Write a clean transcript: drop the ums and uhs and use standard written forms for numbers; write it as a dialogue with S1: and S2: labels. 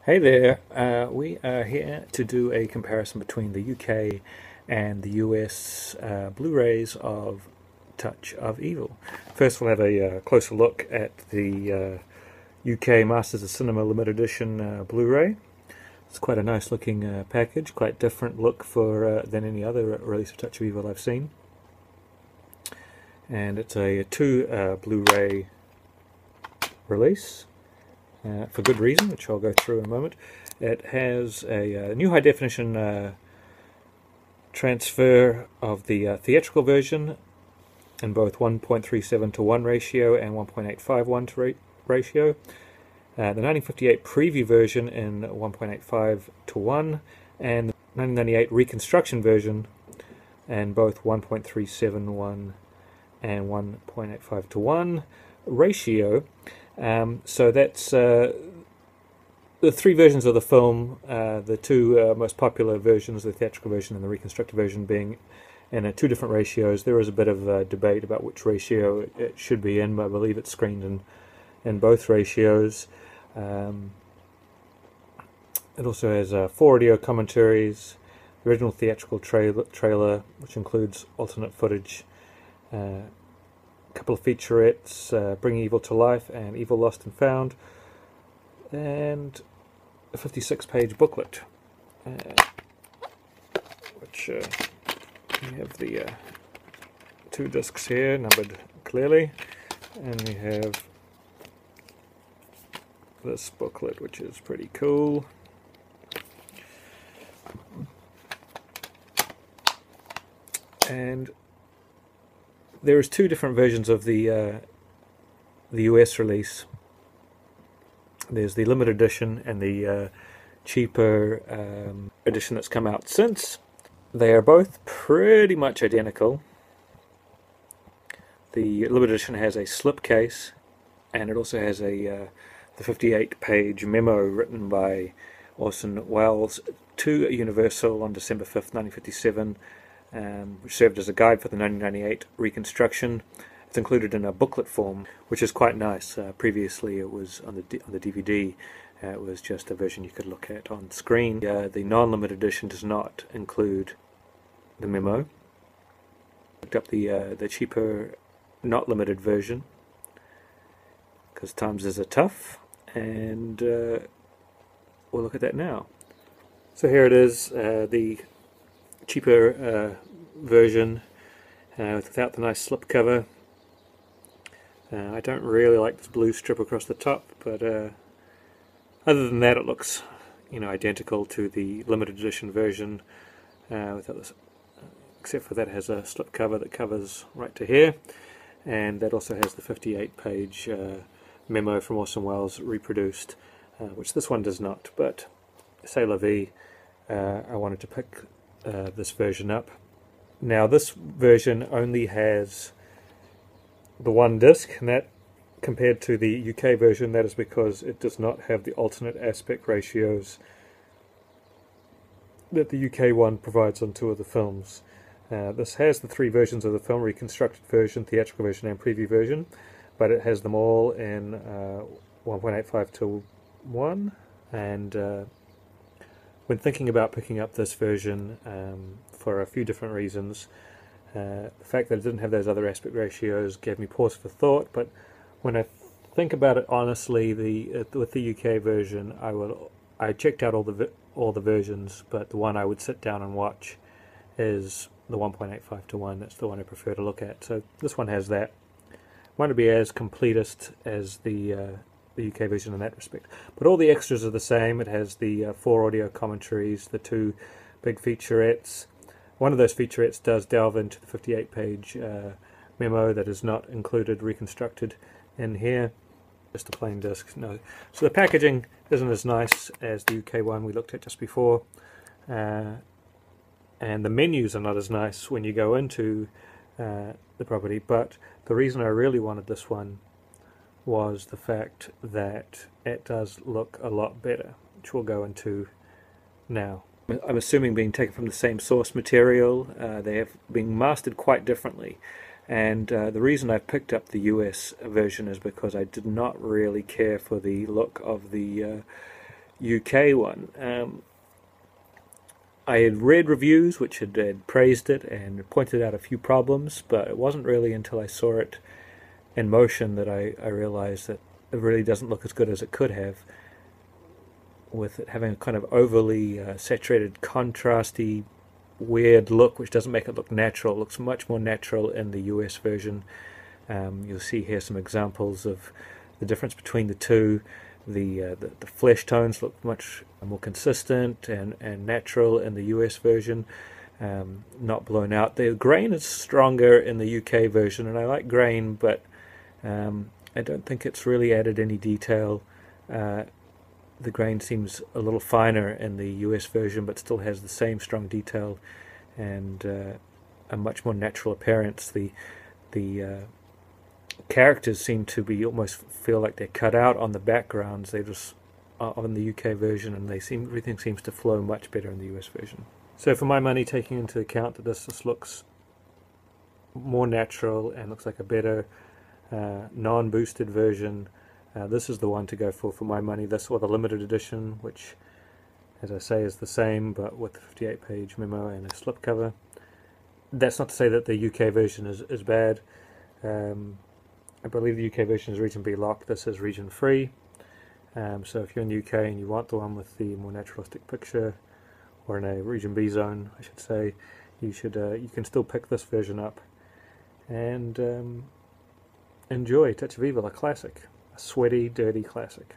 S1: Hey there, we are here to do a comparison between the UK and the US Blu-rays of Touch of Evil. First we'll have a closer look at the UK Masters of Cinema Limited Edition Blu-ray. It's quite a nice looking package, quite different look than any other release of Touch of Evil I've seen. And it's a 2 Blu-ray release. For good reason, which I'll go through in a moment. It has a new high definition transfer of the theatrical version in both 1.37 to 1 ratio and 1.851 to ratio. The 1958 preview version in 1.85 to 1, and the 1998 reconstruction version in both 1.371 and 1.85 to 1 ratio. So that's the 3 versions of the film, the 2 most popular versions, the theatrical version and the reconstructed version, being in 2 different ratios. There is a bit of debate about which ratio it should be in, but I believe it's screened in both ratios. It also has 4 audio commentaries, the original theatrical trailer, which includes alternate footage, couple of featurettes, Bringing Evil to Life and Evil Lost and Found, and a 56-page booklet, which we have the 2 discs here, numbered clearly, and we have this booklet, which is pretty cool. And there is 2 different versions of the US release. There's the limited edition and the cheaper edition that's come out since. They are both pretty much identical. The limited edition has a slipcase, and it also has the 58-page memo written by Orson Welles to Universal on December 5th, 1957. Which served as a guide for the 1998 reconstruction. It's included in a booklet form, which is quite nice. Previously it was on the DVD, it was just a version you could look at on screen. The non-limited edition does not include the memo. I picked up the cheaper, not limited version, because times are tough, and we'll look at that now. So here it is, the cheaper version without the nice slipcover. I don't really like this blue strip across the top, but other than that, it looks, identical to the limited edition version. Without this, except for that, it has a slipcover that covers right to here, and that also has the 58-page memo from Orson Welles reproduced, which this one does not. But c'est la vie. I wanted to pick this version up. Now this version only has the 1 disc, and that, compared to the UK version, that is because it does not have the alternate aspect ratios that the UK one provides on 2 of the films. This has the 3 versions of the film: reconstructed version, theatrical version and preview version, but it has them all in 1.85 to 1, and when thinking about picking up this version, for a few different reasons, the fact that it didn't have those other aspect ratios gave me pause for thought. But when I think about it honestly, with the UK version, I checked out all the versions, but the one I would sit down and watch is the 1.85 to 1. That's the one I prefer to look at. So this one has that. I want to be as completist as the UK version in that respect. But all the extras are the same. It has the 4 audio commentaries, the 2 big featurettes. One of those featurettes does delve into the 58-page memo that is not included, reconstructed in here. Just a plain disc. No. So the packaging isn't as nice as the UK one we looked at just before. And the menus are not as nice when you go into the property. But the reason I really wanted this one was the fact that it does look a lot better, which we'll go into now. I'm assuming being taken from the same source material. They have been mastered quite differently, and the reason I picked up the US version is because I did not really care for the look of the UK one. I had read reviews which had praised it and pointed out a few problems, but it wasn't really until I saw it in motion that I realized that it really doesn't look as good as it could have, with it having a kind of overly saturated, contrasty, weird look, which doesn't make it look natural. It looks much more natural in the US version. You'll see here some examples of the difference between the two. The flesh tones look much more consistent and natural in the US version, not blown out. The grain is stronger in the UK version, and I like grain, but I don't think it's really added any detail. The grain seems a little finer in the US version, but still has the same strong detail and a much more natural appearance. The characters seem to be almost feel like they're cut out on the backgrounds. They just are on the UK version, and everything seems to flow much better in the US version. So for my money, taking into account that this just looks more natural and looks like a better non-boosted version, this is the one to go for my money. This or the limited edition, which, as I say, is the same but with the 58-page memo and a slipcover. That's not to say that the UK version is bad. I believe the UK version is region B locked. This is region free. So if you're in the UK and you want the one with the more naturalistic picture, or in a region B zone, I should say, you can still pick this version up and enjoy Touch of Evil, a classic, a sweaty, dirty classic.